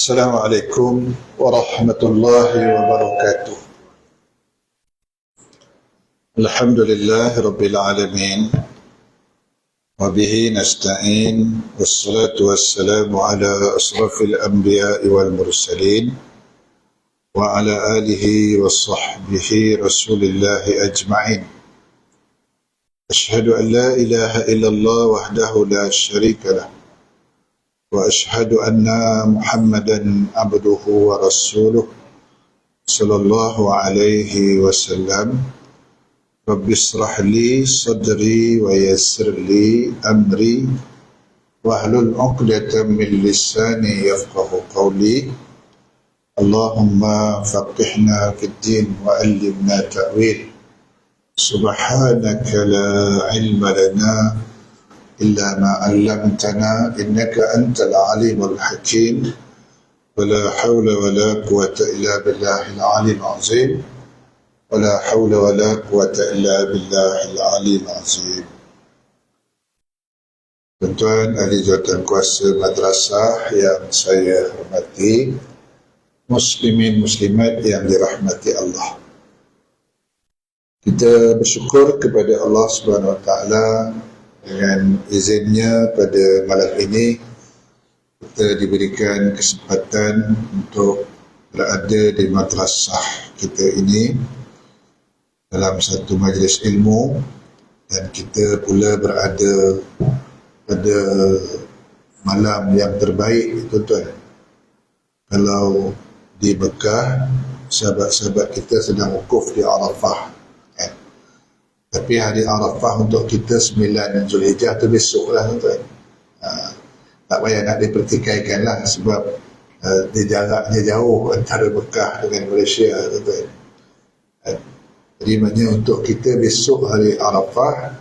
Assalamualaikum warahmatullahi wabarakatuh. Alhamdulillah rabbil alamin. Wabihi nasta'in. Wassalatu wassalamu ala asrafil anbiya'i wal mursalin. Wa ala alihi wa sahbihi rasulillahi ajma'in. Ashhadu an la ilaha illallah wahdahu la sharika lah. وأشهد أن محمدا عبده ورسوله صلى الله عليه وسلم. رب اشرح لي صدري ويسر لي أمري واحلل عقدة من لساني يفقه قولي. اللهم فقهنا في الدين وعلمنا تأويل. سبحانك لا علم لنا إلا ما علمتنا إنك أنت العليم الحكيم. ولا حول ولا قوة إلا بالله العلي العظيم. ولا حول ولا قوة إلا بالله العلي العظيم. Tuan-tuan ahli jawatan kuasa madrasah yang saya hormati, muslimin muslimat yang dirahmati Allah. Kita bersyukur kepada Allah Subhanahu Wa Taala dengan izinnya pada malam ini kita diberikan kesempatan untuk berada di madrasah kita ini dalam satu majlis ilmu, dan kita pula berada pada malam yang terbaik, tuan-tuan. Kalau di Mekah, sahabat-sahabat kita sedang wukuf di Arafah, kan? Tapi hari Arafah untuk kita 9 Zulhijjah tu besok lah, tuan-tuan. Tak payah nak dipertikaikan lah, sebab dia jaraknya jauh antara Mekah dengan Malaysia, tuan-tuan. Jadi maknanya untuk kita besok hari Arafah,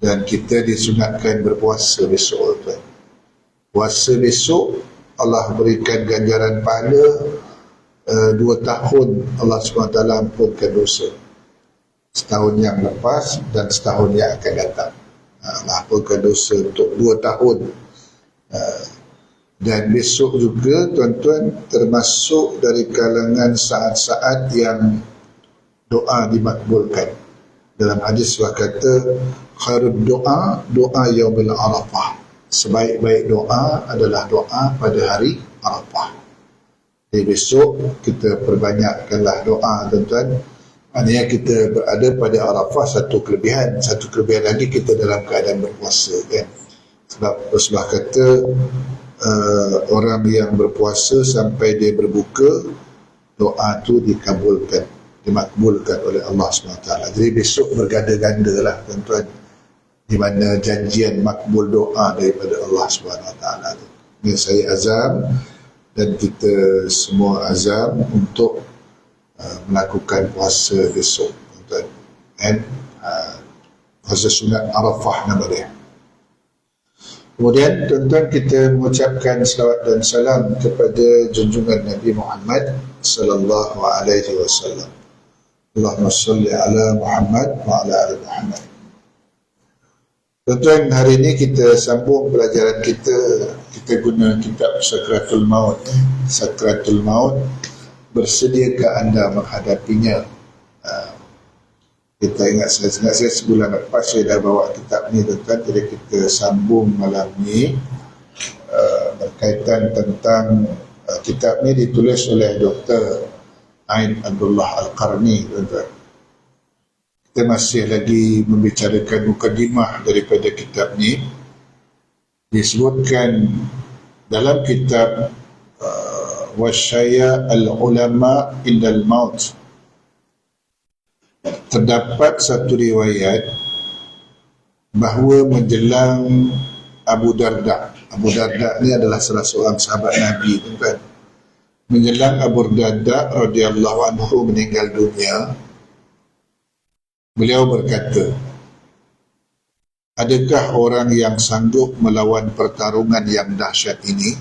dan kita disunatkan berpuasa besok, tuan-tuan. Puasa besok Allah berikan ganjaran pahala 2 tahun Allah SWT ampunkan dosa. Setahun yang lepas dan setahun yang akan datang. Ampunkan dosa untuk 2 tahun. Dan besok juga, tuan-tuan, termasuk dari kalangan saat-saat yang doa dimakbulkan. Dalam hadis kata, khairud doa, doa yaumil Arafah. Sebaik-baik doa adalah doa pada hari Arafah. Jadi besok kita perbanyakkanlah doa, tuan-tuan. Maknanya kita berada pada Arafah satu kelebihan lagi, kita dalam keadaan berpuasa, kan? Sebab Rasulullah kata orang yang berpuasa sampai dia berbuka, doa tu dimakbulkan oleh Allah SWT. Jadi besok berganda-ganda lah, tuan-tuan, di mana janjian makbul doa daripada Allah SWT. Ini saya azam, dan kita semua azam untuk melakukan puasa besok, tuan-tuan. Dan puasa sunat Arafah nama dia. Kemudian, tuan-tuan, kita mengucapkan salawat dan salam kepada junjungan Nabi Muhammad sallallahu alaihi wasallam. Allahumma salli ala Muhammad wa ala ali Muhammad. Tuan-tuan, hari ini kita sambung pelajaran kita. Kita guna kitab Sakratul Maut. Sakratul Maut, bersediakah anda menghadapinya? Kita ingat saya sebulan lepas saya dah bawa kitab ni, tuan-tuan. Jadi kita sambung malam ni berkaitan tentang kitab ni ditulis oleh Dr. Ain Abdullah Al-Qarni, tuan-tuan. Kita masih lagi membicarakan mukadimah daripada kitab ni. Disebutkan dalam kitab Wasyaya al-Ulama indal Maut, terdapat satu riwayat bahawa menjelang Abu Darda ni adalah salah seorang sahabat Nabi, tuan-tuan. Menjelang Abu Darda radhiyallahu anhu meninggal dunia, beliau berkata, adakah orang yang sanggup melawan pertarungan yang dahsyat ini?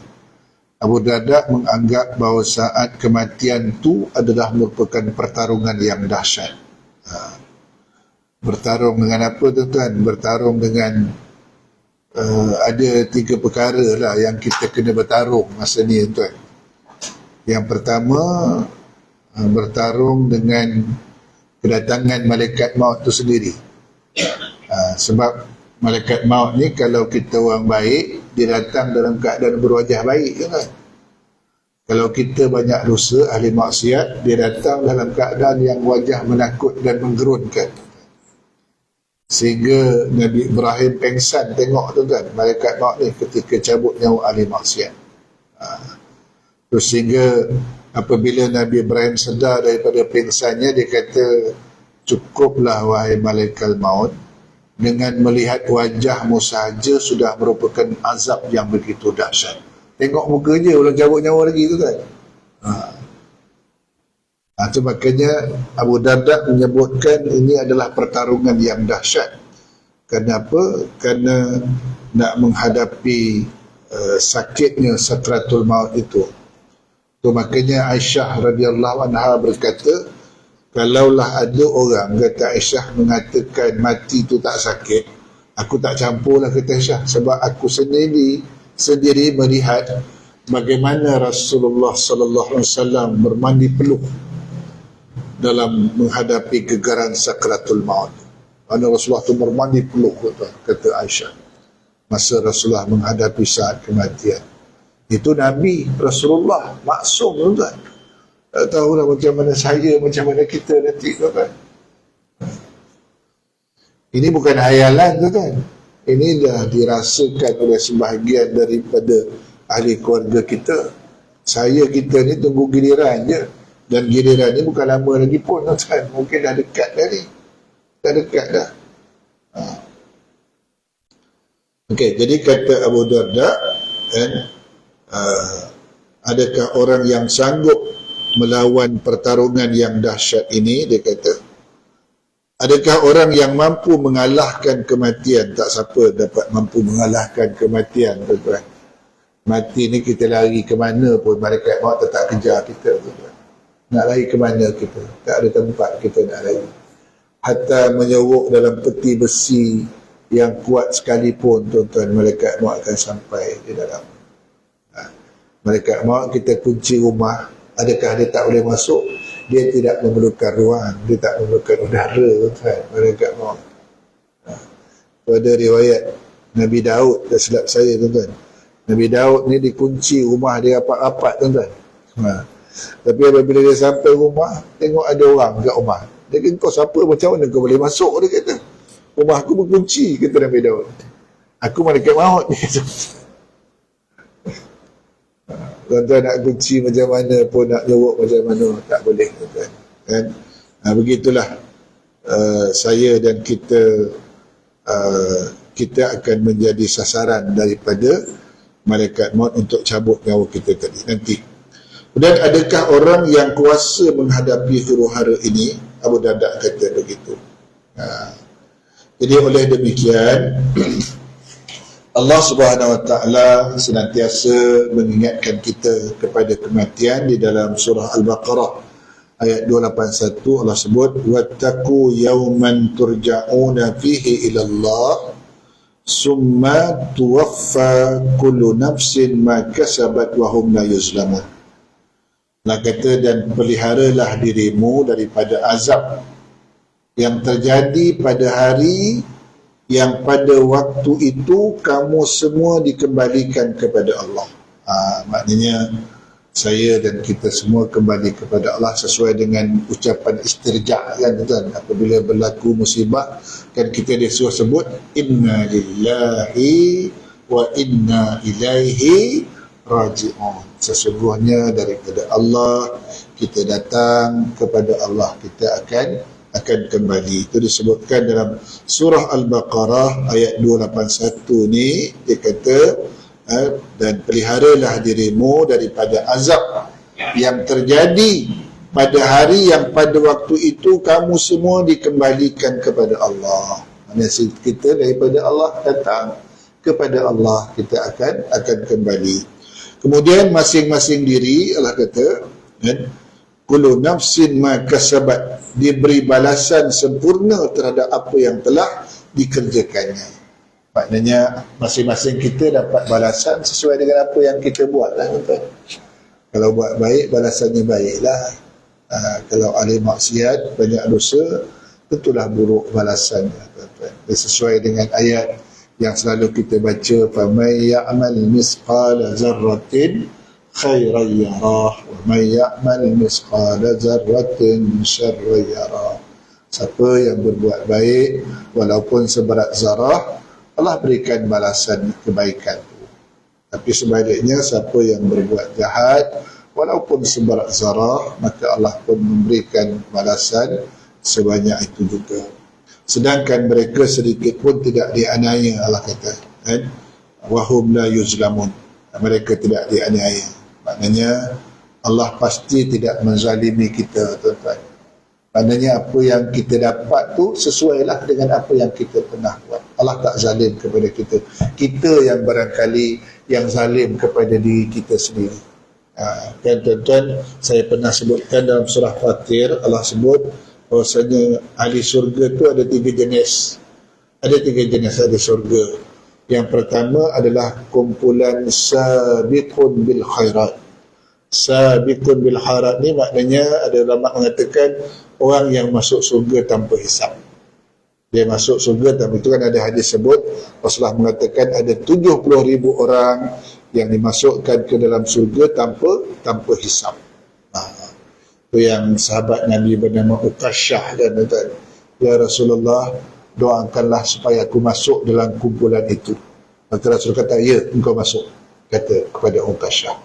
Abu Darda menganggap bahawa saat kematian itu adalah merupakan pertarungan yang dahsyat. Bertarung dengan apa, tuan-tuan? Bertarung dengan ada 3 perkara lah yang kita kena bertarung masa ni, tuan. Yang pertama, bertarung dengan kedatangan malaikat maut itu sendiri. Sebab malaikat maut ni kalau kita orang baik, dia datang dalam keadaan berwajah baik, kan? Kalau kita banyak dosa, ahli maksiat, dia datang dalam keadaan yang wajah menakut dan menggerunkan. Sehingga Nabi Ibrahim pengsan tengok tu kan, malaikat maut ni ketika cabut nyawa ahli maksiat. Terus sehingga apabila Nabi Ibrahim sedar daripada pengsannya, dia kata, cukuplah wahai malaikat maut, dengan melihat wajahmu sahaja sudah merupakan azab yang begitu dahsyat. Tengok muka je, belum cabut nyawa lagi tu kan. Itu makanya Abu Darda menyebutkan ini adalah pertarungan yang dahsyat. Kenapa? Kerana nak menghadapi sakitnya sakratul maut itu. Tu makanya Aisyah radhiyallahu anha berkata, kalaulah ada orang kata Aisyah mengatakan mati tu tak sakit, aku tak campurlah kata Aisyah, sebab aku sendiri melihat bagaimana Rasulullah sallallahu alaihi wasallam bermandi peluh dalam menghadapi gegaran sakratul maut. Mana Rasulullah tu bermandi peluh, kata Aisyah, masa Rasulullah menghadapi saat kematian. Itu Nabi Rasulullah maksum, tuan. Tak tahulah macam mana saya, macam mana kita nanti, tuan. Ini bukan hayalan, tuan. Ini dah dirasakan oleh sebahagian daripada ahli keluarga kita. Kita ni tunggu giliran je. Dan giliran ni bukan lama lagi pun, tuan. Mungkin dah dekat dah ni. Dah dekat dah. Okey, jadi kata Abu Darda, adakah orang yang sanggup melawan pertarungan yang dahsyat ini? Dia kata, adakah orang yang mampu mengalahkan kematian? Tak siapa dapat mampu mengalahkan kematian, tuan-tuan. Mati ni kita lari ke mana pun, malaikat maut tetap kejar kita, tuan-tuan. Nak lari ke mana kita? Tak ada tempat kita nak lari. Hatta menyorok dalam peti besi yang kuat sekalipun, tuan-tuan, malaikat maut akan sampai di dalam. Malaikat maut kita kunci rumah, adakah dia tak boleh masuk? Dia tidak memerlukan ruang, dia tak memerlukan udara, tuan, malaikat maut. Pada riwayat Nabi Daud, tak silap saya, tuan-tuan, Nabi Daud ni dikunci rumah dia rapat-rapat, tuan-tuan. Tapi apabila dia sampai rumah, tengok ada orang kat rumah, dia kata, kau siapa, macam mana kau boleh masuk? Dia kata, rumah aku berkunci, kata Nabi Daud. Aku malaikat maut, dia kata. Tuan-tuan nak kunci macam mana pun, nak lorok macam mana, tak boleh, tuan-tuan. Kan? Begitulah saya dan kita akan menjadi sasaran daripada malaikat maut untuk cabut nyawa kita tadi nanti. Dan adakah orang yang kuasa menghadapi huru-hara ini? Abu Darda kata begitu. Jadi oleh demikian, Allah Subhanahu Wa Taala senantiasa mengingatkan kita kepada kematian. Di dalam surah Al-Baqarah ayat 281 Allah sebut, wattaqu yawman turja'una fihi ila Allah summa tuwaffa kullu nafsin ma kasabat wa hum la yuzlamun. Allah kata, dan peliharalah dirimu daripada azab yang terjadi pada hari yang pada waktu itu kamu semua dikembalikan kepada Allah. Maknanya saya dan kita semua kembali kepada Allah sesuai dengan ucapan istirja', kan, tuan. Apabila berlaku musibah, kan kita disuruh sebut inna lillahi wa inna ilaihi raji'un. Sesungguhnya daripada Allah kita datang, kepada Allah kita akan kembali. Itu disebutkan dalam surah Al-Baqarah ayat 281 ni. Dia kata, dan peliharalah dirimu daripada azab yang terjadi pada hari yang pada waktu itu kamu semua dikembalikan kepada Allah. Maksudnya kita daripada Allah datang, kepada Allah kita akan kembali. Kemudian masing-masing diri, Allah kata, kullu nafsin ma kasabat, diberi balasan sempurna terhadap apa yang telah dikerjakannya. Maknanya masing-masing kita dapat balasan sesuai dengan apa yang kita buat lah, tuan. Kalau buat baik, balasannya baiklah. Kalau ahli maksiat, banyak dosa, tentulah buruk balasannya. Dia sesuai dengan ayat yang selalu kita baca, faman ya'mal misqala zarratin khairan yarah wa man ya'mal misqala zarratin syarran yarah. Siapa yang berbuat baik walaupun seberat zarah, Allah berikan balasan kebaikan itu. Tapi sebaliknya, siapa yang berbuat jahat walaupun seberat zarah, maka Allah pun memberikan balasan sebanyak itu juga. Sedangkan mereka sedikit pun tidak dianiaya, Allah kata, kan? Wahum la yuzlamun. Mereka tidak dianiaya. Maknanya Allah pasti tidak menzalimi kita, tuan-tuan. Maknanya apa yang kita dapat tu sesuailah dengan apa yang kita pernah buat. Allah tak zalim kepada kita. Kita yang barangkali yang zalim kepada diri kita sendiri. Kan tuan-tuan, saya pernah sebutkan dalam surah Fatir, Allah sebut bahwasanya ahli syurga tu ada 3 jenis. Ada 3 jenis ahli syurga. Yang pertama adalah kumpulan sabiqun bil khairat. Sabiqun bil khairat ni maknanya, ada ulama mengatakan orang yang masuk surga tanpa hisap. Dia masuk surga tanpa, itu kan ada hadis sebut, Rasulullah mengatakan ada 70,000 orang yang dimasukkan ke dalam surga tanpa hisap. Itu yang sahabat Nabi bernama Uqasyah dan kata, ya Rasulullah, doakanlah supaya aku masuk dalam kumpulan itu. Maka Rasul kata, ya, engkau masuk, kata kepada Uqasyah.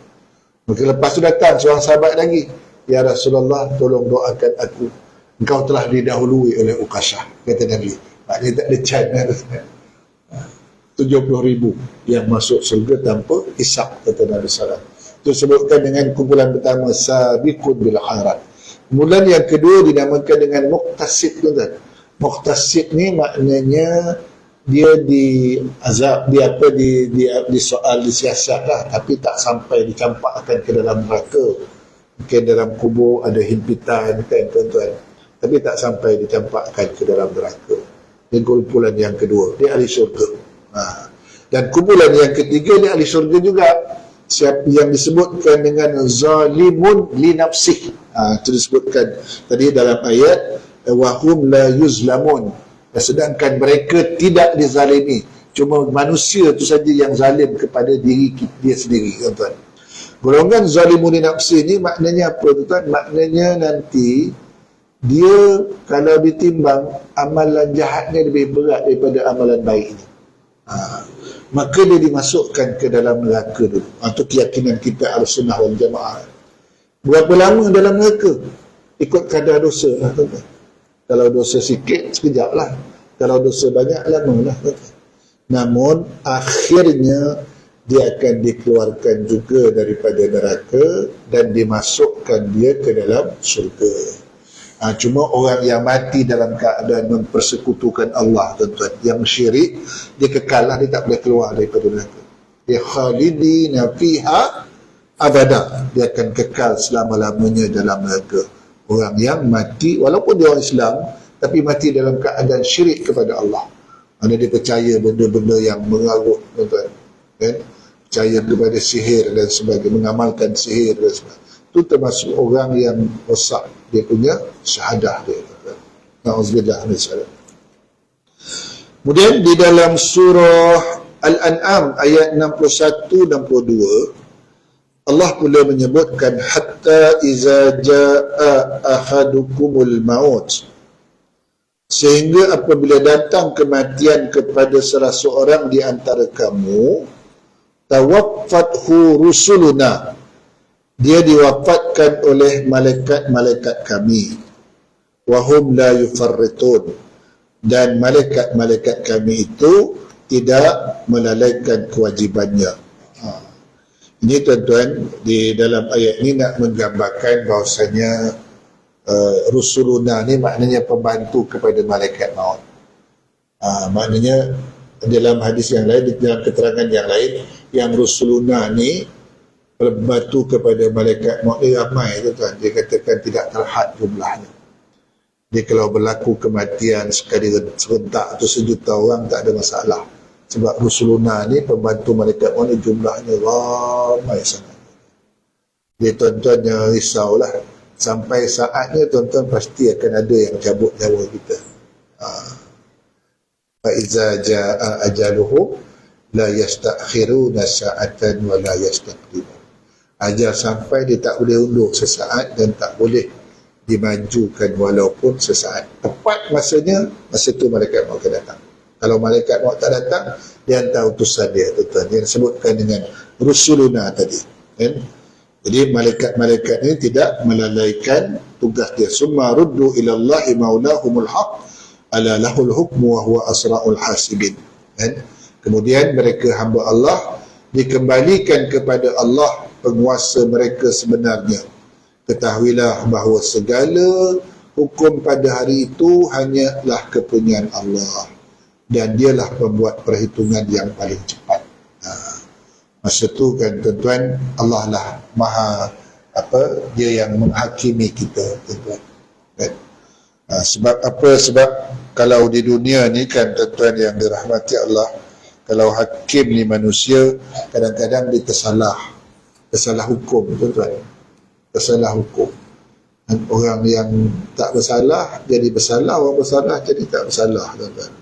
Maka lepas tu datang seorang sahabat lagi, ya Rasulullah, tolong doakan aku, engkau telah didahului oleh Uqasyah, kata Nabi. Maknanya tak ada chance. 70,000 yang masuk surga tanpa hisap, kata Nabi SAW. Itu sebutkan dengan kumpulan pertama, sabiqun bil khairat. Kumpulan yang kedua dinamakan dengan muqtasid, tuan-tuan. Muqtasid ni maknanya dia diazab, di soal, disiasat lah, tapi tak sampai dicampakkan ke dalam neraka. Mungkin dalam kubur ada himpitan, kan tuan-tuan, tapi tak sampai dicampakkan ke dalam neraka. Ini kumpulan yang kedua, dia ahli syurga. Dan kumpulan yang ketiga, dia ahli syurga juga. Siapa yang disebutkan dengan zalimun li nafsih, itu disebutkan tadi dalam ayat wahum la yuzlamun. Sedangkan mereka tidak dizalimi, cuma manusia itu saja yang zalim kepada diri dia sendiri, tuan-tuan. Golongan zalimun li nafsih ni maknanya apa, tuan-tuan? Maknanya nanti dia kalau ditimbang, amalan jahatnya lebih berat daripada amalan baik ini. Maka dia dimasukkan ke dalam neraka dulu. Itu keyakinan kita Ahlussunnah wal Jamaah. Berapa lama dalam neraka? Ikut kadar dosa lah, tuan-tuan. Kalau dosa sikit, sekejap lah. Kalau dosa banyak, lama lah, tuan-tuan. Namun akhirnya dia akan dikeluarkan juga daripada neraka dan dimasukkan dia ke dalam syurga. Cuma orang yang mati dalam keadaan mempersekutukan Allah, tuan-tuan, yang syirik, dia kekal lah, dia tak boleh keluar daripada neraka. Dia khalidina fiha abada, dia akan kekal selama-lamanya dalam neraka. Orang yang mati, walaupun dia orang Islam, tapi mati dalam keadaan syirik kepada Allah. Mana dia percaya benda-benda yang mengarut, tuan-tuan, kan? Percaya kepada sihir dan sebagainya, mengamalkan sihir dan sebagainya. Itu termasuk orang yang rosak dia punya syahadah dia. Na'udzubillah min dzalik. Kemudian di dalam surah Al-An'am ayat 61-62, Allah pula menyebutkan hatta iza jaa ahadukumul maut, sehingga apabila datang kematian kepada salah seorang di antara kamu, tawaffathu rusuluna, dia diwafatkan oleh malaikat-malaikat kami, wahum la yufarritun, dan malaikat-malaikat kami itu tidak melalaikan kewajibannya. Ini tuan-tuan, di dalam ayat ini nak menggambarkan bahawasanya rusuluna ni maknanya pembantu kepada malaikat maut. Maknanya dalam hadis yang lain, dalam keterangan yang lain, yang rusuluna ni pembantu kepada malaikat maut ni ramai, tuan-tuan. Dia katakan tidak terhad jumlahnya. Dia kalau berlaku kematian sekali serentak atau sejuta orang, tak ada masalah. Sebab rusuluna ni pembantu malaikat maut ni jumlahnya ramai sangat. Jadi tuan-tuan jangan risaulah. Sampai saatnya tuan-tuan pasti akan ada yang cabut nyawa kita. Fa'iza ja'a ajaluhum la yastakhiruna sa'atan wa la yastaqdimun. Ajal sampai dia tak boleh undur sesaat dan tak boleh dimajukan walaupun sesaat. Tepat masanya, masa tu malaikat maut akan datang. Kalau malaikat maut tak datang, dia hantar utusan dia, tuan-tuan. Dia sebutkan dengan rusuluna tadi. Kan? Jadi malaikat-malaikat ini tidak melalaikan tugas dia. Summa ruddu ilallahi maulahumul haq ala lahul hukmu wa huwa asra'ul hasibin. Kan? Kemudian mereka hamba Allah dikembalikan kepada Allah, penguasa mereka sebenarnya. Ketahuilah bahawa segala hukum pada hari itu hanyalah kepunyaan Allah, dan dialah pembuat perhitungan yang paling cepat. Masa tu kan tuan-tuan, Allah lah maha dia yang menghakimi kita, tuan-tuan. Kan? Sebab apa? Sebab kalau di dunia ni kan tuan-tuan yang dirahmati Allah, kalau hakim ni manusia, kadang-kadang dia tersalah hukum, tuan-tuan. Tersalah hukum. Dan orang yang tak bersalah jadi bersalah, orang bersalah jadi tak bersalah, tuan-tuan.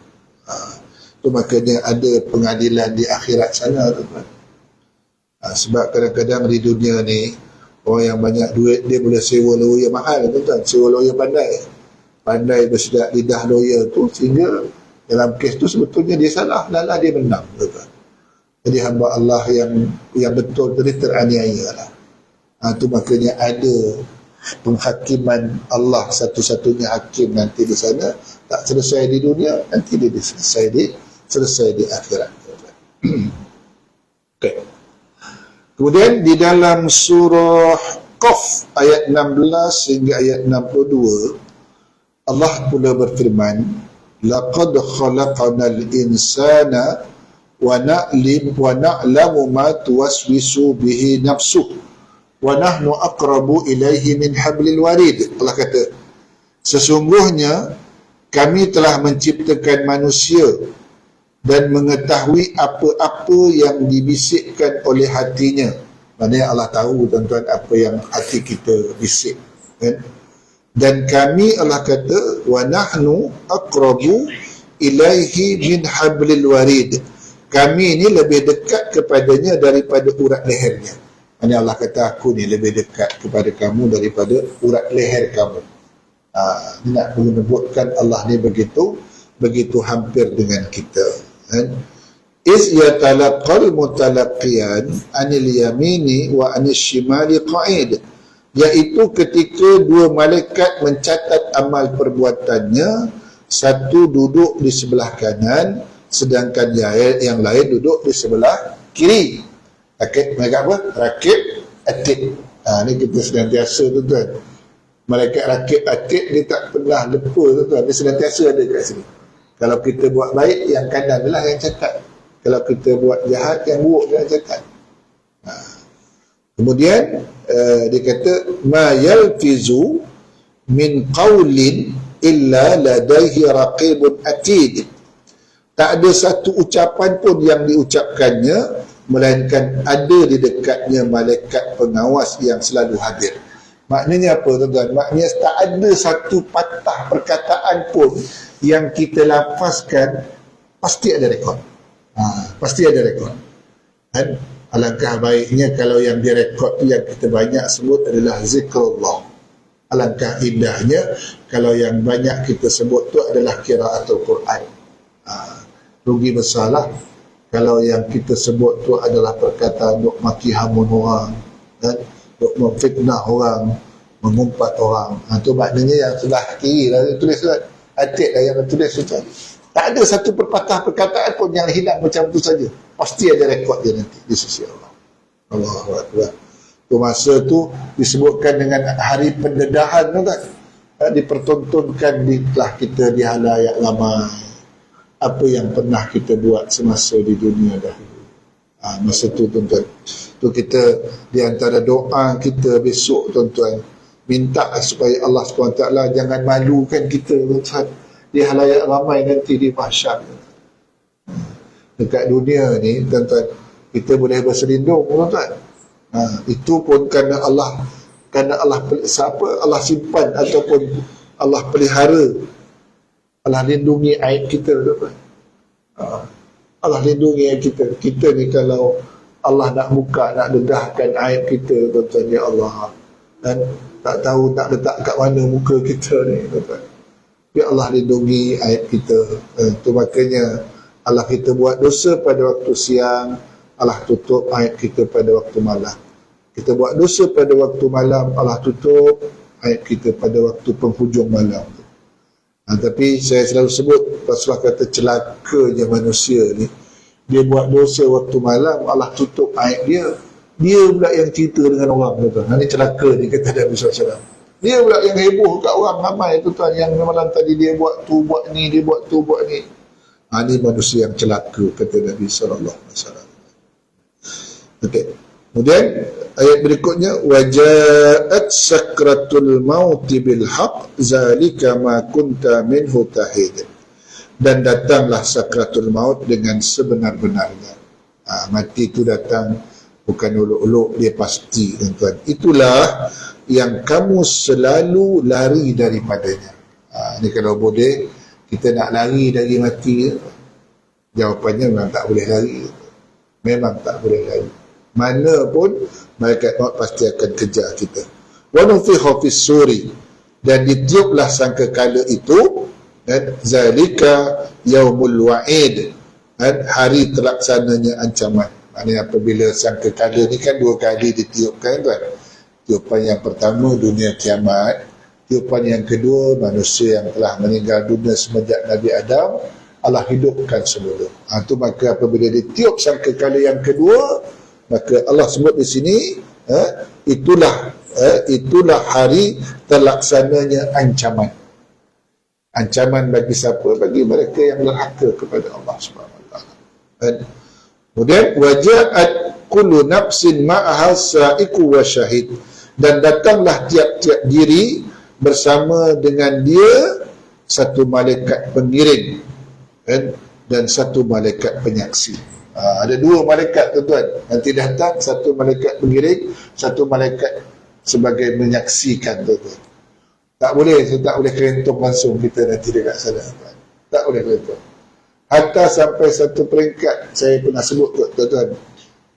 Itu makanya ada pengadilan di akhirat sana, tuan-tuan. Sebab kadang-kadang di dunia ni, orang yang banyak duit dia boleh sewa lawyer mahal, tuan-tuan. Sewa lawyer pandai bersedak lidah lawyer tu, sehingga dalam kes tu sebetulnya dia salah, lalah dia menang, tuan-tuan. Jadi hamba Allah yang betul tadi teraniaya lah. Itu makanya ada penghakiman Allah, satu-satunya hakim nanti di sana. Tak selesai di dunia, nanti dia selesai di akhirat. Okay. Kemudian di dalam surah Qaf ayat 16 hingga ayat 62, Allah pula berfirman, laqad khalaqnal insana wa na'lamu ma tuwaswisu bihi nafsuh wa nahnu aqrabu ilaihi min hablil warid. Allah kata, sesungguhnya kami telah menciptakan manusia dan mengetahui apa-apa yang dibisikkan oleh hatinya. Maksudnya Allah tahu, tuan-tuan, apa yang hati kita bisik, kan? Dan kami, Allah kata, wa nahnu aqrabu ilaihi min hablil warid. Kami ni lebih dekat kepadanya daripada urat lehernya. Maksudnya Allah kata, aku ni lebih dekat kepada kamu daripada urat leher kamu. Nak menyebutkan Allah ni begitu hampir dengan kita. Is yatalaqal mutalaqiyan anil yamini wa anil shimali qa'id, iaitu ketika dua malaikat mencatat amal perbuatannya, satu duduk di sebelah kanan sedangkan yang lain duduk di sebelah kiri. Malaikat apa? Rakib atid. Ni kita senantiasa, tuan-tuan. Malaikat rakib atid dia tak pernah lepa, tuan-tuan. Dia senantiasa ada kat sini. Kalau kita buat baik, yang kanan adalah yang catat. Kalau kita buat jahat, yang buruk yang catat. Kemudian dia kata, ma yalfizu min qawlin illa ladaihi raqibun atid. Tak ada satu ucapan pun yang diucapkannya, melainkan ada di dekatnya malaikat pengawas yang selalu hadir. Maknanya apa, tuan-tuan? Maknanya tak ada satu patah perkataan pun yang kita lafazkan, pasti ada rekod. Pasti ada rekod. Dan alangkah baiknya kalau yang direkod tu yang kita banyak sebut adalah zikrullah. Alangkah indahnya kalau yang banyak kita sebut tu adalah qiraatul Quran. Rugi besarlah kalau yang kita sebut tu adalah perkataan duk maki hamun orang, dan duk memfitnah orang, mengumpat orang. Itu maknanya yang sebelah kiri lah tulis lah, atid lah yang tulis tu. Tak ada satu perpatah perkataan pun yang hilang macam tu saja. Pasti ada rekod dia nanti di sisi Allah. Allahu Akbar. Tu masa tu disebutkan dengan hari pendedahan tu kan. Dipertontonkan telah kita di halayak ramai apa yang pernah kita buat semasa di dunia dahulu. Masa tu, tuan-tuan, tu kita di antara doa kita besok, tuan-tuan, minta supaya Allah SWT jangan malukan kita, tuan-tuan, di halayak ramai nanti di mahsyar. Dekat dunia ni, tuan-tuan, kita boleh berselindung, tuan-tuan. Itu pun kerana Allah Allah simpan ataupun Allah pelihara, Allah lindungi aib kita, tuan. Allah lindungi aib kita. Kita ni kalau Allah nak buka, nak dedahkan aib kita, tuan-tuan, ya Allah, dan tak tahu nak letak kat mana muka kita ni, tuan-tuan. Ya Allah lindungi aib kita. Itu makanya Allah kita buat dosa pada waktu siang, Allah tutup aib kita pada waktu malam. Kita buat dosa pada waktu malam, Allah tutup aib kita pada waktu penghujung malam. Tapi saya selalu sebut, Rasulullah kata celakanya manusia ni, dia buat dosa waktu malam, Allah tutup aib dia. Dia pula yang cerita dengan orang, tuan. Ini celaka ni, kata Nabi SAW. Dia pula yang heboh kat orang ramai, tuan, yang malam tadi dia buat tu, buat ni, dia buat tu, buat ni. Ini manusia yang celaka, kata Nabi SAW. Okey. Kemudian ayat berikutnya, wajaat sakratul mauti bil haq zalika ma kunta minhu tahid. Dan datanglah sakratul maut dengan sebenar-benarnya. Mati itu datang bukan uluk-uluk, dia pasti, tuan-tuan. Itulah yang kamu selalu lari daripadanya. Ini kalau boleh kita nak lari dari mati, jawapannya memang tak boleh lari. Memang tak boleh lari. Mana pun malaikat maut pasti akan kejar kita. Wa nufikha fis suri, dan ditiuplah sangkakala itu, dan zalika yaumul wa'id, dan hari terlaksananya ancaman. Maknanya apabila sangkakala ni kan 2 kali ditiupkan, tuan. Tiupan yang pertama dunia kiamat, tiupan yang kedua manusia yang telah meninggal dunia semenjak Nabi Adam, Allah hidupkan semula. Itu maka apabila ditiup sangkakala yang kedua, maka Allah sebut di sini, itulah hari terlaksananya ancaman. Ancaman bagi siapa? Bagi mereka yang derhaka kepada Allah SWT. Kemudian waja'at kullu nafsin ma'aha sa'iqu wa syahid, dan datanglah tiap-tiap diri bersama dengan dia satu malaikat pengiring dan satu malaikat penyaksi. Ada 2 malaikat, tuan-tuan, nanti datang, satu malaikat pengiring, satu malaikat sebagai menyaksikan, tuan-tuan. Tak boleh, saya tak boleh kerentung langsung kita nanti dekat sana, tuan. Tak boleh kerentung. Hatta sampai satu peringkat, saya pernah sebut, tuan-tuan,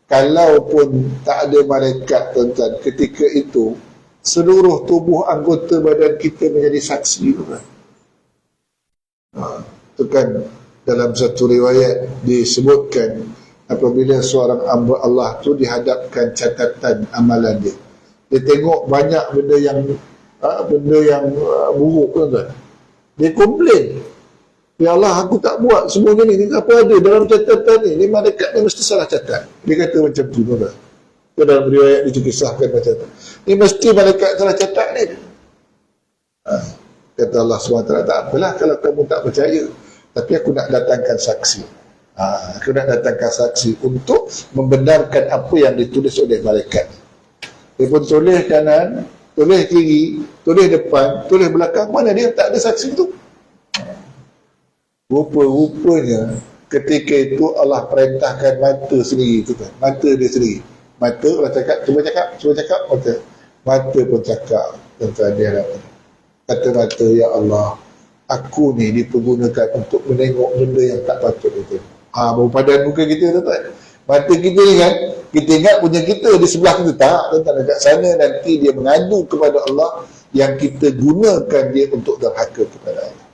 kalau pun tak ada malaikat, tuan-tuan, ketika itu seluruh tubuh anggota badan kita menjadi saksi, tuan. Itu kan dalam satu riwayat disebutkan, apabila seorang hamba Allah tu dihadapkan catatan amalan dia, dia tengok banyak benda yang buruk, tuan-tuan. Dia komplain, ya Allah, aku tak buat semuanya ni, apa ada dalam catatan ni malaikat ni mesti salah catat. Dia kata macam tu, tuan-tuan. Dalam riwayat dikisahkan macam tu, ni mesti malaikat salah catat ni. Kata Allah SWT, tak apalah kalau kamu tak percaya, tapi aku nak datangkan saksi. Aku nak datangkan saksi untuk membenarkan apa yang ditulis oleh malaikat. Dia pun tulis kanan, tulis kiri, tulis depan, tulis belakang, mana dia tak ada saksi tu. Rupa-rupanya ketika itu Allah perintahkan mata sendiri, tu kan, mata dia sendiri. Mata, Allah cakap, cuba cakap, mata pun cakap, tuan-tuan, dia kata mata, ya Allah, aku ni dipergunakan untuk menengok benda yang tak patut itu. Baru padan muka kita, tuan-tuan. Mata kita ni kan, kita ingat punya kita di sebelah kita, tak, tuan-tuan. Dekat sana nanti dia mengadu kepada Allah yang kita gunakan dia untuk derhaka kepada Allah.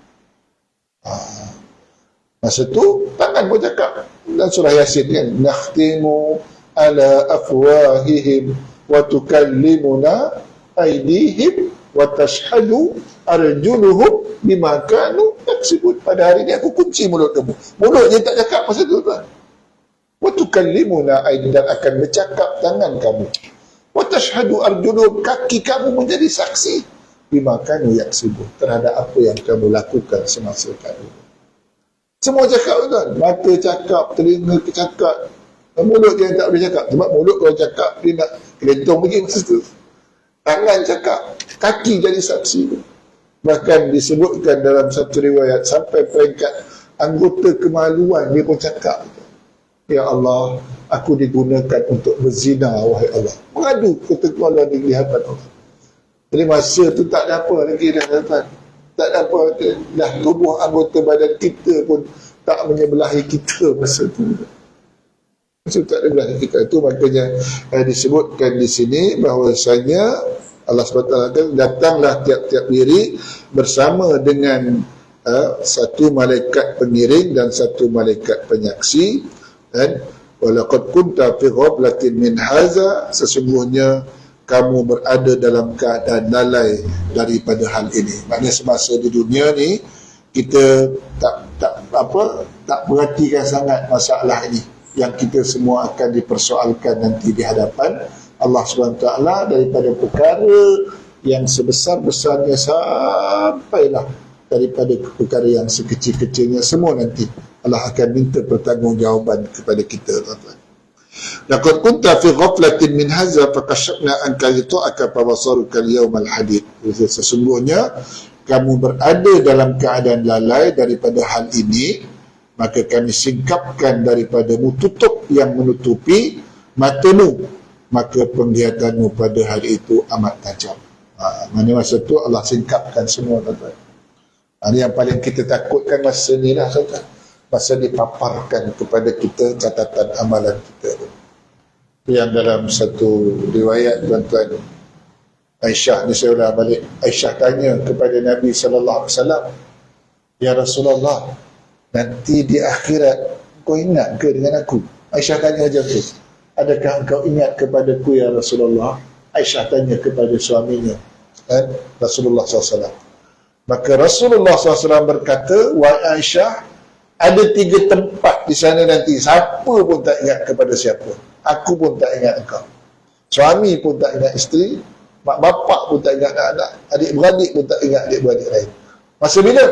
Masa tu tangan pun cakap. Dan surah Yasin kan, nakhtimu ala afwahihim wa tukallimuna aydihim wa tashhadu arjuluhum bima kanu yaksibun. Pada hari ni aku kunci mulut kamu. Mulut dia tak cakap masa tu, tuan. Wa tukallimuna aydihim, dan akan bercakap tangan kamu. Wa tashhadu arjuluhum, kaki kamu menjadi saksi bima kanu yaksibun, terhadap apa yang kamu lakukan semasa kamu. Semua cakap, tuan. Mata cakap, telinga cakap, mulut dia tak boleh cakap. Sebab mulut kalau cakap, dia nak kelentong pergi masa tu. Tangan cakap, kaki jadi saksi. Bahkan disebutkan dalam satu riwayat, sampai peringkat anggota kemaluan dia pun cakap. Ya Allah, aku digunakan untuk berzina, wahai Allah. Mengadu kata keluar negeri hadapan Allah. Jadi masa tu tak ada apa lagi dah, tuan. Tak ada apa, dah tubuh anggota badan kita pun tak menyebelahi kita masa tu. Masa tak ada belahi kita. Itu makanya disebutkan di sini bahawasanya Allah SWT kata, datanglah tiap-tiap diri bersama dengan satu malaikat pengiring dan satu malaikat penyaksi. Dan walaqad kunta fi ghaflatin min hadza, sesungguhnya kamu berada dalam keadaan lalai daripada hal ini. Maknanya semasa di dunia ni kita tak perhatikan sangat masalah ini yang kita semua akan dipersoalkan nanti di hadapan Allah SWT daripada perkara yang sebesar-besarnya sampailah daripada perkara yang sekecil-kecilnya, semua nanti Allah akan minta pertanggungjawaban kepada kita, tuan-tuan. Laqad kunta fi ghaflatin min hadza fakashafna anka ghita'aka fabasaruka al-yawmal hadid. Sesungguhnya kamu berada dalam keadaan lalai daripada hal ini, maka kami singkapkan daripadamu tutup yang menutupi matamu, maka penglihatanmu pada hari itu amat tajam. Mana masa tu Allah singkapkan semua, tuan-tuan. Ini yang paling kita takutkan masa ni lah, tuan-tuan. Masa dipaparkan kepada kita catatan amalan kita. Yang dalam satu riwayat, tuan-tuan, Aisyah ni, saya ulang balik, Aisyah tanya kepada Nabi SAW, ya Rasulullah, nanti di akhirat kau ingat ke dengan aku? Aisyah tanya macam tu, adakah engkau ingat kepadaku ya Rasulullah? Aisyah tanya kepada suaminya, Rasulullah SAW. Maka Rasulullah SAW berkata, wahai Aisyah, ada 3 tempat di sana nanti, siapa pun tak ingat kepada siapa. Aku pun tak ingat engkau, suami pun tak ingat isteri, mak bapak pun tak ingat anak-anak, adik-beradik pun tak ingat adik-beradik lain. Masa bila?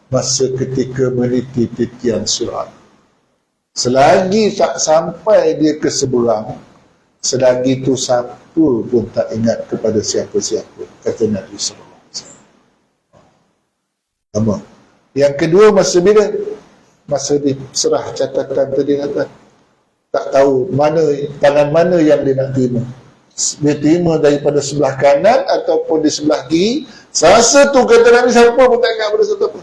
Masa ketika meniti titian surat. Selagi tak sampai dia ke seberang, selagi tu siapa pun tak ingat kepada siapa-siapa, kata Nabi SAW. Sama. Yang kedua, masa bila? Masa diserah catatan tadi, tak tahu tangan mana yang dia nak terima. Dia terima daripada sebelah kanan ataupun di sebelah kiri. Selasa tu kata Nabi, siapa pun tak ingat pada satu apa.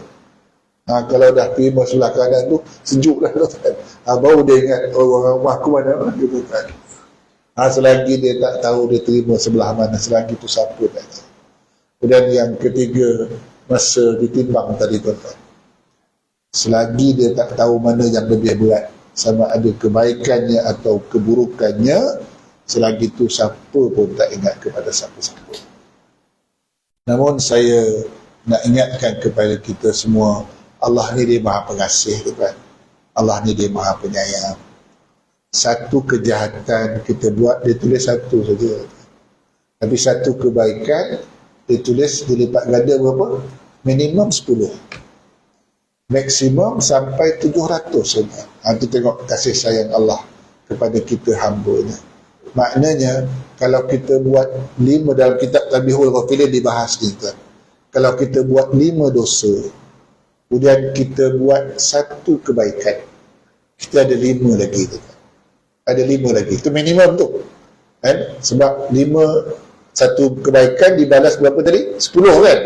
Kalau dah terima sebelah kanan tu, sejuk dah, tuan. Baru dia ingat orang rumah aku mana, gitu kan. Selagi dia tak tahu dia terima sebelah mana, selagi tu siapa tak tahu. Kemudian yang ketiga, masa ditimbang tadi, tuan-tuan. Selagi dia tak tahu mana yang lebih berat, sama ada kebaikannya atau keburukannya, selagi itu siapa pun tak ingat kepada siapa-siapa. Namun saya nak ingatkan kepada kita semua, Allah ni dia maha pengasih, tuan. Allah ni dia maha penyayang. Satu kejahatan kita buat, dia tulis satu saja. Tapi satu kebaikan, dia tulis dilipat ganda berapa? Minimum 10. Maksimum sampai 700 saja. Kita tengok kasih sayang Allah kepada kita hamba-Nya. Maknanya, kalau kita buat 5 dalam kitab Tabihul Ghafilin dibahas ni, tuan. Kalau kita buat 5 dosa, kemudian kita buat 1 kebaikan, kita ada 5 lagi, tuan. Ada 5 lagi. Itu minimum tu. Kan? Sebab 1 kebaikan dibalas berapa tadi? 10, kan?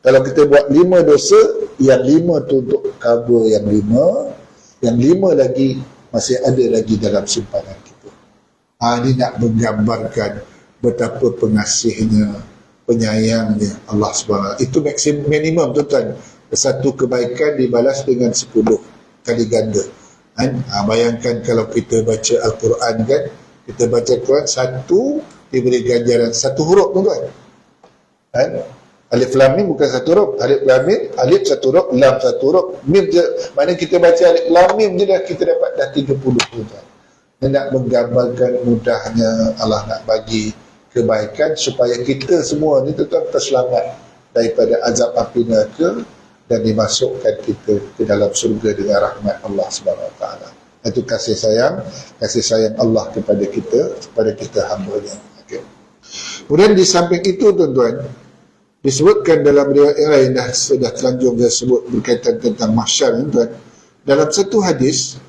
Kalau kita buat 5 dosa, yang 5 tu untuk cover yang 5, yang 5 lagi masih ada lagi dalam simpanan kita. Ini nak menggambarkan betapa pengasihnya, penyayangnya Allah SWT. Itu maksimum minimum, tuan-tuan. 1 kebaikan dibalas dengan 10 kali ganda. Bayangkan kalau kita baca Al-Quran, kan, kita baca Al-Quran, 1 diberi ganjaran 1 huruf, tuan-tuan. Alif Lam Mim bukan 1 huruf. Alif Lam Mim, alif 1 huruf, lam 1 huruf, mim je. Maknanya kita baca alif Lam Mim je dah, kita dapat dah 30, tuan. Dia nak menggambarkan mudahnya Allah nak bagi kebaikan supaya kita semua ni tetap terselamat daripada azab api neraka dan dimasukkan kita ke dalam surga dengan rahmat Allah SWT. Itu kasih sayang Allah kepada kita hamba-Nya. Okay. Kemudian di samping itu, tuan-tuan, disebutkan dalam riwayat yang lain, sudah terlanjur saya sebut berkaitan tentang mahsyar, tuan. Dalam satu hadis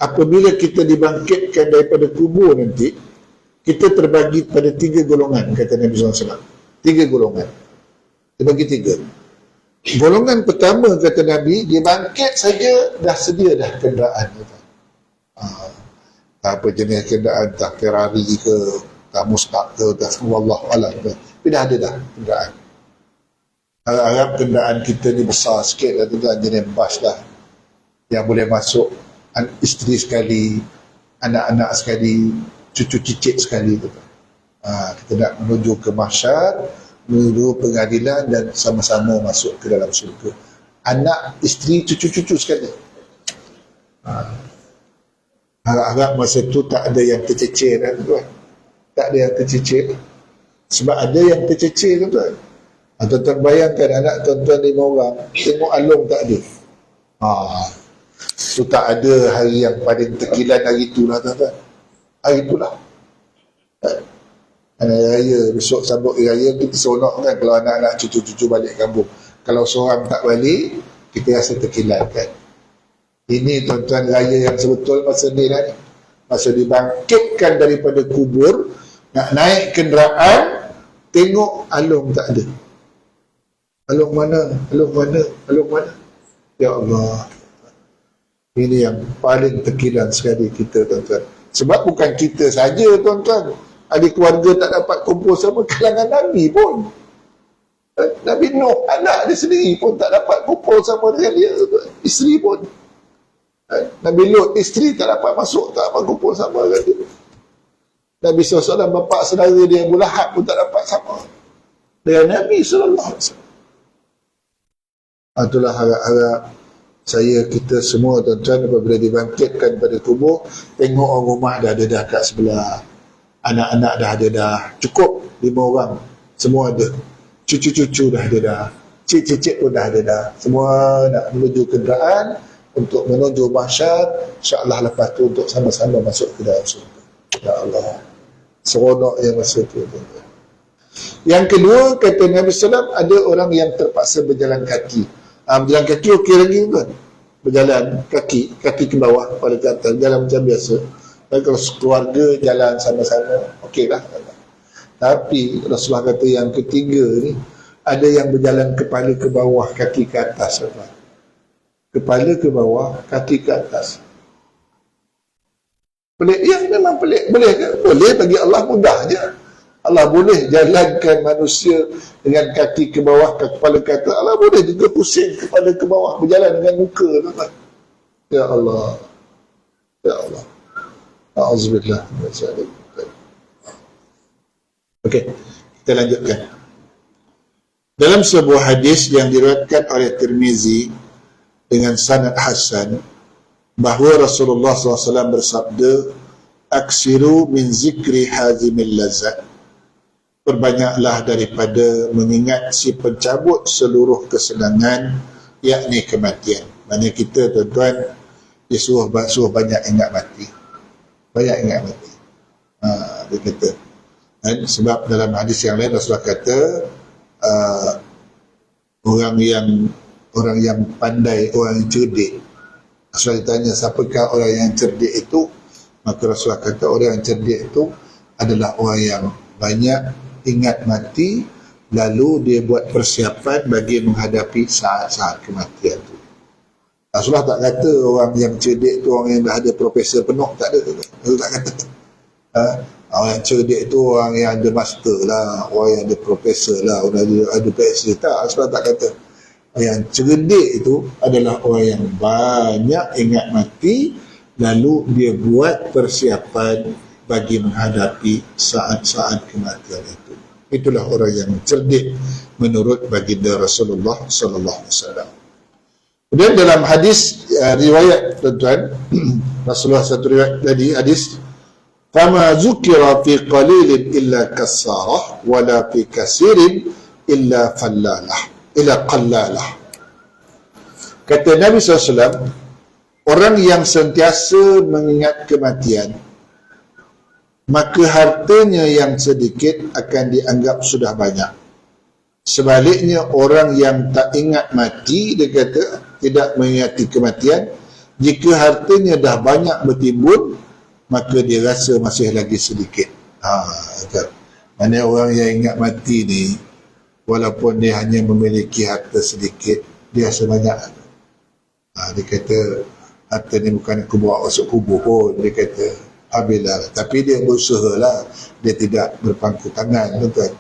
apabila kita dibangkitkan daripada kubur nanti, kita terbagi pada 3 golongan, kata Nabi SAW. 3 golongan. Dia bagi 3. Golongan pertama, kata Nabi, dia bangkit saja dah sedia dah kenderaan. Apa jenis kenderaan, tak Ferrari ke, tak Mustang ke, tak Wallahualam ke. Tapi dah ada dah kenderaan. Harap kenderaan kita ni besar sikit lah, kenderaan jenis bas lah, yang boleh masuk isteri sekali, anak-anak sekali, cucu cicit sekali. Kita nak menuju ke mahsyar, menuju pengadilan dan sama-sama masuk ke dalam syurga. Anak, isteri, cucu-cucu sekali. Harap-harap masa tu tak ada yang tercecer kan, tuan. Tak ada yang tercecer. Sebab ada yang tercecer kan, tuan. Tuan-tuan bayangkan anak tuan-tuan 5 orang, tengok alung tak ada. Tu tak ada hari yang paling terkilan hari itulah, tuan-tuan. Hari itulah. Hari raya, besok sambut raya, kita seronok kan kalau anak-anak cucu-cucu balik kampung. Kalau seorang tak balik, kita rasa terkilan kan. Ini tuan-tuan raya yang sebetul masa ni lah ni. Masa dibangkitkan daripada kubur, nak naik kenderaan, tengok alung tak ada. Alung mana? Alung mana? Alung mana? Ya Allah. Ini yang paling terkilan sekali kita, tuan-tuan. Sebab bukan kita saja, tuan-tuan. Ada keluarga tak dapat kumpul sama kalangan Nabi pun. Nabi Nuh, anak dia sendiri pun tak dapat kumpul sama dengan dia, isteri pun. Nabi Lut, isteri tak dapat masuk, tak dapat kumpul sama dengan dia. Nabi SAW, bapa saudara dia Abu Lahab pun tak dapat sama dengan Nabi SAW. Itulah harap-harap saya, kita semua, tuan-tuan, apabila dibangkitkan pada kubur, tengok orang rumah dah ada dah kat sebelah, anak-anak dah ada dah, cukup 5 orang, semua ada, cucu-cucu dah ada dah, cicit-cicit pun dah ada dah, semua nak menuju kenderaan untuk menuju mahsyar, insya-Allah lepas tu untuk sama-sama masuk ke dalam syurga. Ya Allah, seronok yang masa tu, tuan-tuan. Yang kedua, kata Nabi SAW, ada orang yang terpaksa berjalan kaki. Berjalan kaki okey lagi, tuan. Berjalan kaki ke bawah, pada ke atas, jalan macam biasa. Dan kalau keluarga jalan sama-sama, okey lah. Tapi Rasulullah kata yang ketiga ni, ada yang berjalan kepala ke bawah, kaki ke atas, tuan. Kepala ke bawah, kaki ke atas. Pelik? Ya, memang pelik. Boleh ke? Boleh, bagi Allah mudah je. Allah boleh jalankan manusia dengan kaki ke bawah, kepala ke atas. Allah boleh juga pusing kepala ke bawah, berjalan dengan muka, tuan. Ya Allah. Ya Allah. A'udzubillah. Okey, kita lanjutkan. Dalam sebuah hadis yang diriwayatkan oleh Tirmizi dengan sanad hasan, bahawa Rasulullah SAW bersabda, aksiru min zikri hazimil lazat, perbanyaklah daripada mengingat si pencabut seluruh kesenangan, yakni kematian. Maksudnya kita, tuan-tuan, disuruh banyak ingat mati, banyak ingat mati. Dia kata, dan sebab dalam hadis yang lain Rasulullah kata, orang yang pandai, orang yang cerdik. Rasulullah ditanya, siapakah orang yang cerdik itu? Maka Rasulullah kata, orang yang cerdik itu adalah orang yang banyak ingat mati, lalu dia buat persiapan bagi menghadapi saat-saat kematian itu. Rasulullah tak kata orang yang cerdik itu orang yang dah ada profesor penuh, tak ada. Rasulullah tak kata. Orang yang cerdik itu orang yang ada master lah, orang yang ada profesor lah, orang yang ada PhD. Tak, Rasulullah tak kata. Orang yang cerdik itu adalah orang yang banyak ingat mati, lalu dia buat persiapan bagi menghadapi saat-saat kematian itu. Itulah orang yang cerdik menurut baginda Rasulullah sallallahu alaihi wasallam. Kemudian dalam hadis riwayat, tuan-tuan, Rasulullah satu riwayat tadi hadis, fama zukira fi qalilin illa kassarah wala fi kasirin illa qallalah. Kata Nabi SAW, orang yang sentiasa mengingat kematian, maka hartanya yang sedikit akan dianggap sudah banyak. Sebaliknya, orang yang tak ingat mati, dia kata, tidak mengingati kematian, Jika hartanya dah banyak bertimbun, maka dia rasa masih lagi sedikit. Kan? Mana orang yang ingat mati ni, walaupun dia hanya memiliki harta sedikit, dia rasa banyak. Dia kata, harta ni bukan aku bawa masuk kubur pun. Dia kata, alhamdulillah. Tapi dia berusaha lah. Dia tidak berpangku tangan. Tuan.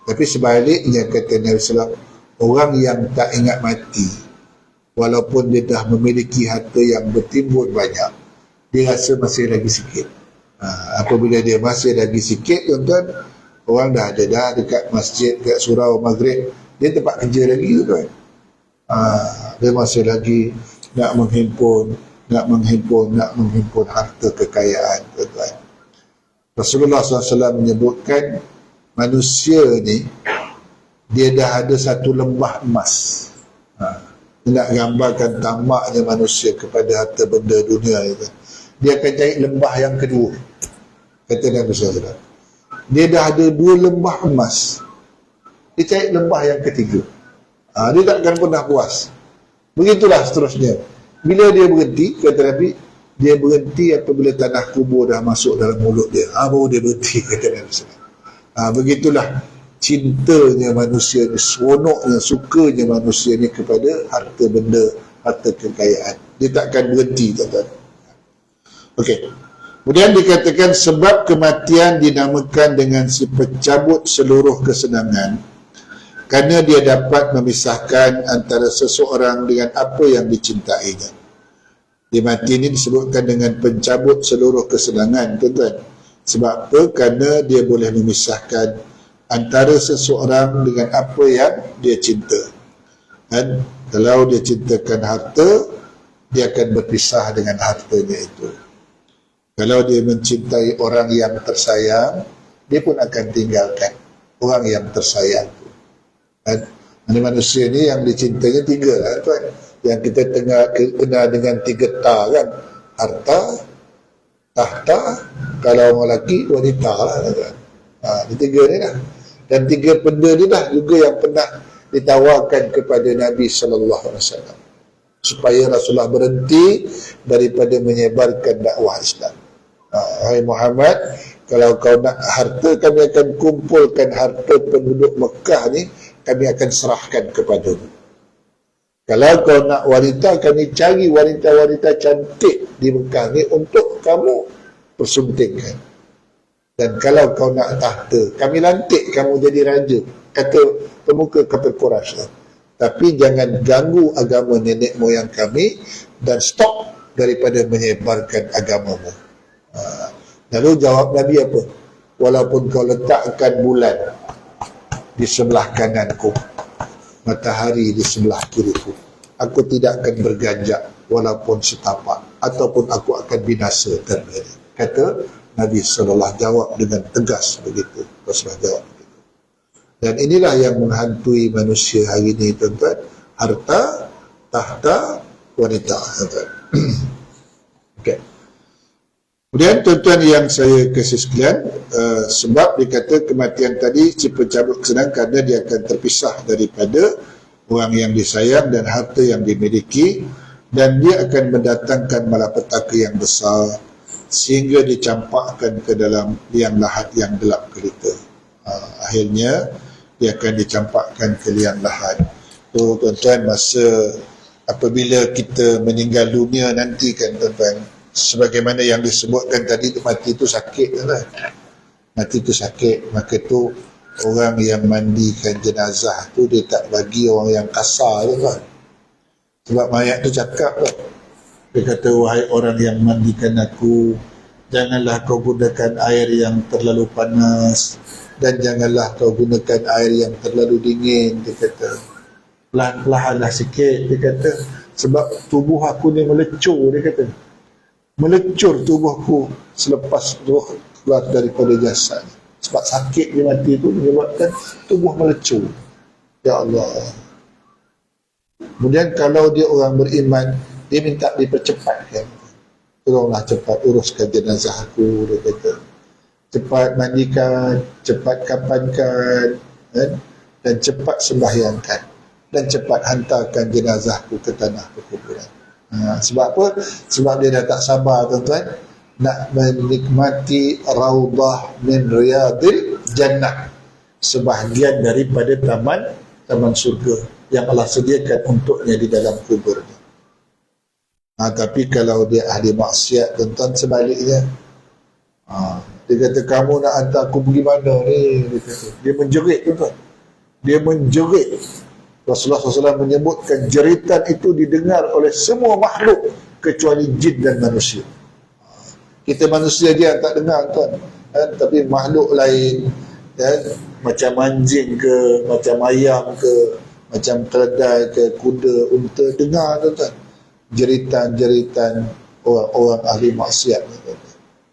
Tapi sebaliknya, kata Nabi SAW, orang yang tak ingat mati, walaupun dia dah memiliki harta yang bertimbun banyak, dia rasa masih lagi sikit. Apabila dia masih lagi sikit, tuan-tuan, orang dah ada dah dekat masjid, dekat surau maghrib, dia tempat kerja lagi, tuan. Dia masih lagi nak menghimpun harta kekayaan, tuan-tuan. Rasulullah SAW menyebutkan manusia ni dia dah ada satu lembah emas. Nak gambarkan tamaknya manusia kepada harta benda dunia itu. Dia akan cari lembah yang kedua, kata Nabi SAW. Dia dah ada 2 lembah emas, dia cari lembah yang ketiga. Dia takkan pernah puas. Begitulah seterusnya. Bila dia berhenti, kata Nabi, dia berhenti apabila tanah kubur dah masuk dalam mulut dia. Baru dia berhenti, kata Nabi SAW. Begitulah cintanya manusia ni, seronoknya, sukanya manusia ni kepada harta benda, harta kekayaan. Dia takkan berhenti, tuan-tuan. Okey. Kemudian dikatakan sebab kematian dinamakan dengan si pencabut seluruh kesenangan, kerana dia dapat memisahkan antara seseorang dengan apa yang dicintainya. Dia mati ini disebutkan dengan pencabut seluruh kesenangan, tuan-tuan. Sebab apa? Kerana dia boleh memisahkan antara seseorang dengan apa yang dia cinta. Dan kalau dia cintakan harta, dia akan berpisah dengan hartanya itu. Kalau dia mencintai orang yang tersayang, dia pun akan tinggalkan orang yang tersayang. Dan manusia ni yang dicintainya 3 lah, tuan. Yang kita kenal dengan 3 ta kan. Harta, tahta, kalau orang lelaki, wanita lah, tuan. Ini 3 ni lah. Dan 3 benda ni lah juga yang pernah ditawarkan kepada Nabi SAW, supaya Rasulullah berhenti daripada menyebarkan dakwah Islam. Hai Muhammad, kalau kau nak harta, kami akan kumpulkan harta penduduk Mekah ni, kami akan serahkan kepadamu. Kalau kau nak wanita, kami cari wanita-wanita cantik di Mekah ni untuk kamu persuntingkan. Dan kalau kau nak tahta, kami lantik kamu jadi raja, kata pemuka kafir Quraisy. Tapi jangan ganggu agama nenek moyang kami dan stop daripada menyebarkan agamamu. Lalu jawab Nabi apa? Walaupun kau letakkan bulan di sebelah kananku, matahari di sebelah kiriku, aku tidak akan berganjak walaupun setapak, ataupun aku akan binasa kerana. Kata Nabi SAW, jawab dengan tegas begitu. Rasulullah jawab begitu. Dan inilah yang menghantui manusia hari ini, tuan-tuan. Harta, tahta, wanita, tuan-tuan. Okey. Kemudian tuan-tuan yang saya kasih sekalian, sebab dikata kematian tadi si pencabut kesenangan kerana dia akan terpisah daripada orang yang disayang dan harta yang dimiliki, dan dia akan mendatangkan malapetaka yang besar sehingga dicampakkan ke dalam liang lahat yang gelap gelita. Akhirnya dia akan dicampakkan ke liang lahat. Tuan-tuan, masa apabila kita meninggal dunia nanti kan, tuan-tuan, sebagaimana yang disebutkan tadi, mati itu sakit kan? Mati itu sakit. Maka tu orang yang mandikan jenazah tu dia tak bagi orang yang kasar tu kan. Sebab mayat tu cakap kan, dia kata, wahai orang yang mandikan aku, janganlah kau gunakan air yang terlalu panas dan janganlah kau gunakan air yang terlalu dingin. Dia kata pelan-pelanlah sikit, dia kata, sebab tubuh aku ni melecur. Dia kata melecur tubuhku selepas roh keluar daripada jasad. Sebab sakit dia mati itu menyebabkan tubuh melecur. Ya Allah. Kemudian kalau dia orang beriman, dia minta dipercepatkan. Tolonglah cepat uruskan jenazah aku, dia kata. Cepat mandikan, cepat kafankan, dan cepat sembahyangkan, dan cepat hantarkan jenazahku ke tanah perkuburan. Sebab apa? Sebab dia dah tak sabar tuan-tuan nak menikmati raudah min riyadil jannah, sebahagian daripada taman surga yang Allah sediakan untuknya di dalam kuburnya. Tapi kalau dia ahli maksiat tuan-tuan, sebaliknya. Dia kata, kamu nak hantar aku pergi mana ni? Dia menjerit tuan-tuan. Dia menjerit. Rasulullah SAW menyebutkan jeritan itu didengar oleh semua makhluk kecuali jin dan manusia. Kita manusia dia tak dengar tuan, tapi makhluk lain macam anjing ke, macam ayam ke, macam keledai ke, kuda, unta, dengar tuan-tuan jeritan-jeritan orang-orang ahli maksiat.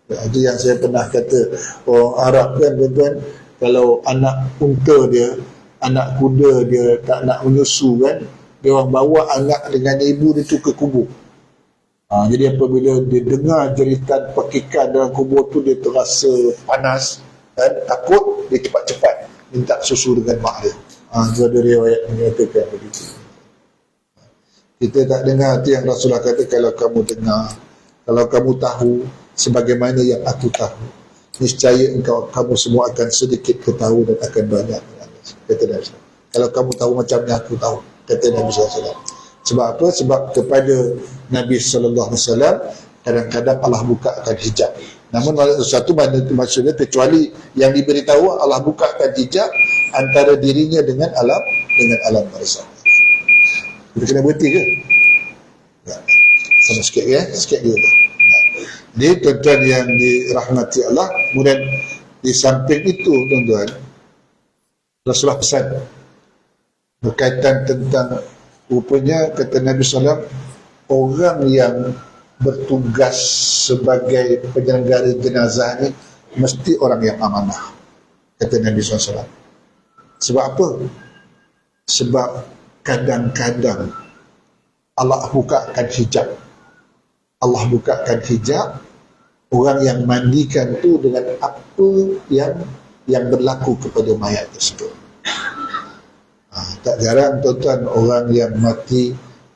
Itu yang saya pernah kata, orang Arab kan tuan-tuan, kalau anak unta dia, anak kuda dia tak nak menyusu kan, dia orang bawa anak dengan ibu dia tu ke kubur. Jadi apabila dia dengar jeritan pekikan dalam kubur tu, dia terasa panas dan takut, dia cepat-cepat minta susu dengan mak dia. Itu ada riwayat menyatakan begitu. Kita tak dengar tu yang Rasulullah kata, kalau kamu dengar, kalau kamu tahu sebagaimana yang aku tahu, niscaya kamu semua akan sedikit ketahui dan akan banyak menangis. Kata Nabi SAW. Kalau kamu tahu macam yang aku tahu, kata Nabi SAW. Sebab apa? Sebab kepada Nabi SAW kadang-kadang Allah bukakan hijab. Namun satu mana itu maksudnya, kecuali yang diberitahu Allah bukakan hijab antara dirinya dengan alam barzakh. Kita kena berhenti ke? Tak. Sama sikit ya, sikit dulu. Dia tuan-tuan yang dirahmati Allah. Kemudian di samping itu tuan-tuan, Rasulullah pesan berkaitan tentang, rupanya kata Nabi SAW, orang yang bertugas sebagai penyelenggara jenazah ni mesti orang yang amanah, kata Nabi SAW. Sebab apa? Sebab kadang-kadang Allah bukakan hijab. Allah bukakan hijab, orang yang mandikan tu dengan apa yang berlaku kepada mayat tersebut. Tak jarang tuan-tuan, orang yang mati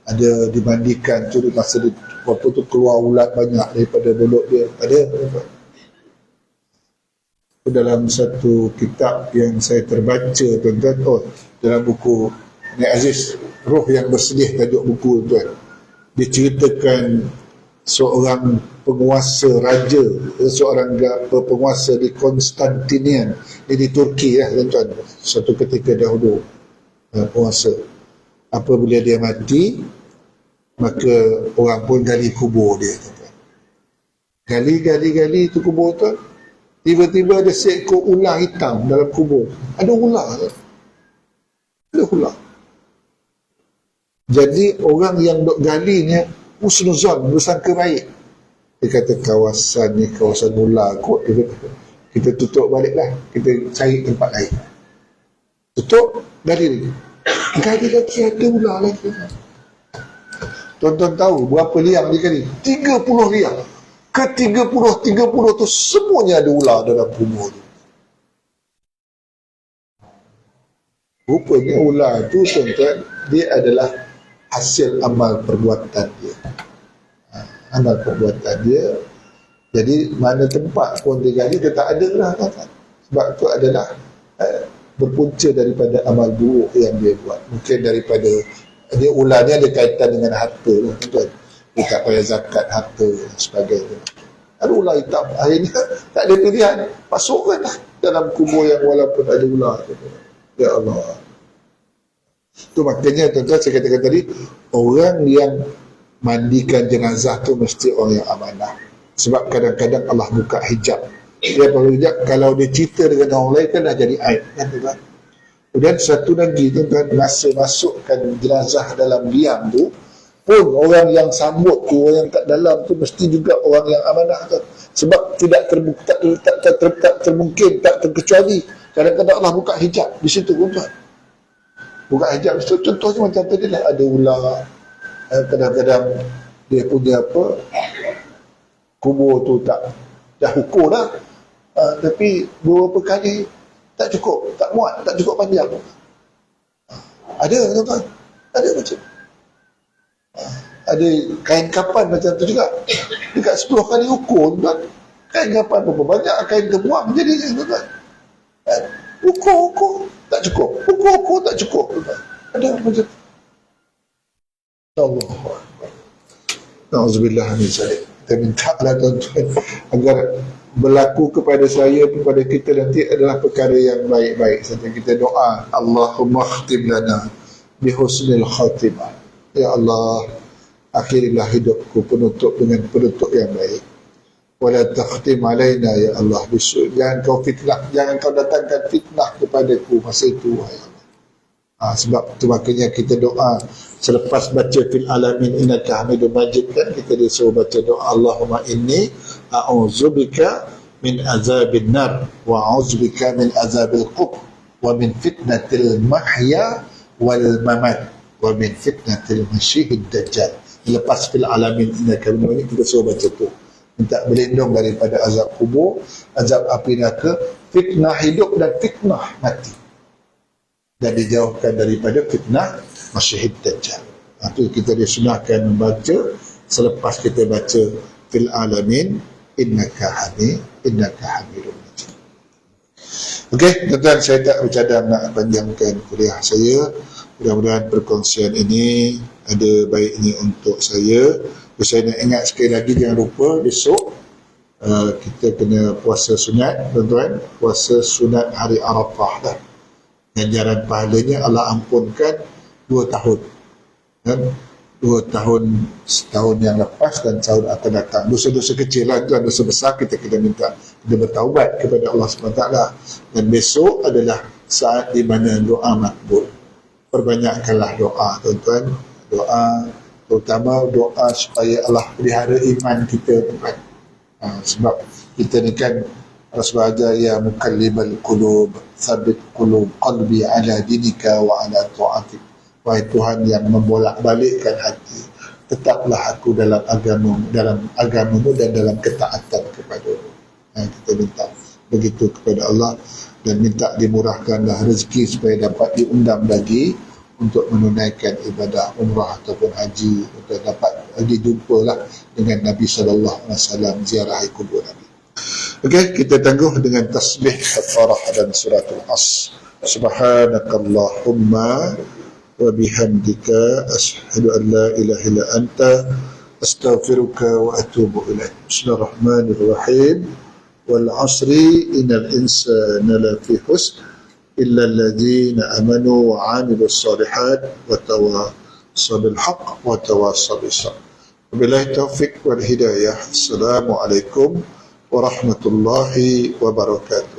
ada dimandikan tu, masa dia waktu tu keluar ulat banyak daripada mulut dia. Ada dalam satu kitab yang saya terbaca tuan-tuan, dalam buku Nek Aziz, Roh yang Bersedih tajuk buku tuan, dia ceritakan seorang penguasa raja, seorang penguasa di Konstantinian, di Turki tuan-tuan, suatu ketika dahulu penguasa. Apabila dia mati, maka orang pun gali kubur dia tuan-tuan. Gali tu kubur tu, tiba-tiba ada seekor ular hitam dalam kubur. Ada ular tuan. Ada ular. Jadi orang yang duk gali ni husnuzon, bersangka baik. Dia kata, kawasan ni kawasan ular kot. Kita tutup balik lah, kita cari tempat lain. Tutup, gali lagi ada ular lagi. Tuan-tuan tahu berapa liang dia gali? 30 liang. Ke 30 tu semuanya ada ular dalam kubur tu. Rupanya ular tu tuan-tuan, dia adalah hasil amal perbuatan dia. Amal perbuatan dia. Jadi mana tempat pun dia gali, dia tak ada lah tuan-tuan. Sebab tu adalah berpunca daripada amal buruk yang dia buat. Mungkin daripada dia, ular ni ada kaitan dengan harta lah tuan-tuan. Dia tak payah zakat harta dan sebagainya. Ada ular hitam, akhirnya tak ada pilihan, masukkan lah dalam kubur yang walaupun ada ular. Ya Allah. Tu maknanya tuan-tuan, saya katakan tadi, orang yang mandikan jenazah tu mesti orang yang amanah. Sebab kadang-kadang Allah buka hijab. Dia perlu hijab, kalau dia cerita dengan orang lain kan dah jadi aib kan tuan-tuan. Kemudian satu lagi tuan-tuan, masa masukkan jenazah dalam liang tu pun orang yang sambut tu, orang yang kat dalam tu mesti juga orang yang amanah tuan. Sebab tidak termungkin, tak terkecuali kadang-kadang Allah buka hijab di situ tuan. Buka hijab di situ, contohnya macam tadi lah, ada ular, kadang-kadang dia punya kubur tu dah ukur dah, tapi beberapa kali tak cukup, tak muat, tak cukup panjang. Ada tuan-tuan, ada macam ada kain kapan macam tu juga. Dekat 10 kali ukur tuan. Kain kapan berapa banyak kain terbuang jadinya tuan. Ukur tak cukup. Ukur tak cukup tuan. Ada macam tu. Allah. Nauzubillah min zalik. Kita minta lah tuan-tuan agar berlaku kepada saya, kepada kita nanti adalah perkara yang baik-baik saja. Kita doa, Allahumma khtim lana bihusnil khatimah. Ya Allah, akhirilah hidupku penutup dengan penutup yang baik. Wala takhtim alaina ya Allah bisu. Jangan kau fitnah, jangan kau datangkan fitnah kepadaku masa itu ya Allah. Sebab itu makanya kita doa selepas baca fil alamin innaka hamidum majid kan, kita disuruh baca doa Allahumma inni a'udzubika min azabin nar wa a'udzubika min azabil qubr wa min fitnatil mahya wal mamat wa min fitnatil masyihid dajjal. Lepas fil alamin innaka hamidum majid kita suruh baca tu, minta berlindung daripada azab kubur, azab api neraka, fitnah hidup dan fitnah mati, dan dijauhkan daripada fitnah masyihid dajjal. Itu kita disunahkan membaca selepas kita baca fil alamin innaka hamidum majid. Okey, tuan-tuan, saya tak bercadang nak panjangkan kuliah saya. Mudah-mudahan perkongsian ini ada baiknya untuk saya. Saya nak ingat sekali lagi, jangan lupa besok kita kena puasa sunat tuan-tuan, puasa sunat hari Arafah dah. Ganjaran pahalanya Allah ampunkan 2 tahun kan? 2 tahun, setahun yang lepas dan tahun akan datang. Dosa-dosa kecil lah tuan, dosa besar kita kena minta, kita bertaubat kepada Allah SWT. Dan besok adalah saat di mana doa makbul. Perbanyakkanlah doa tuan-tuan, doa, terutama doa supaya Allah pelihara iman kita tuan. Sebab kita ni kan Rasulullah ajar, ya mukallibal qulub tsabbit qulub qalbi ala dinika wa ala ta'atik. Wahai Tuhan yang membolak-balikkan hati, tetaplah aku dalam agamamu dan dalam ketaatan kepadamu. Kita minta begitu kepada Allah dan minta dimurahkanlah rezeki supaya dapat diundang lagi untuk menunaikan ibadah umrah ataupun haji, untuk dapat lagi jumpalah dengan Nabi SAW, ziarahi kubur Nabi. Okey, kita tangguh dengan tasbih kafarah dan suratul As. Subhanakallahumma wa bihamdika asyhadu an la ilaha illa anta astaghfiruka wa atubu ilaik. Bismillahirrahmanirrahim. Wal 'asri innal insana lafi khusr illa alladhina amanu wa 'amilus shalihat wa tawassaw bil haqq wa tawassaw bis sabr. Wabillahi taufiq wal hidayah. Assalamualaikum warahmatullahi wabarakatuh.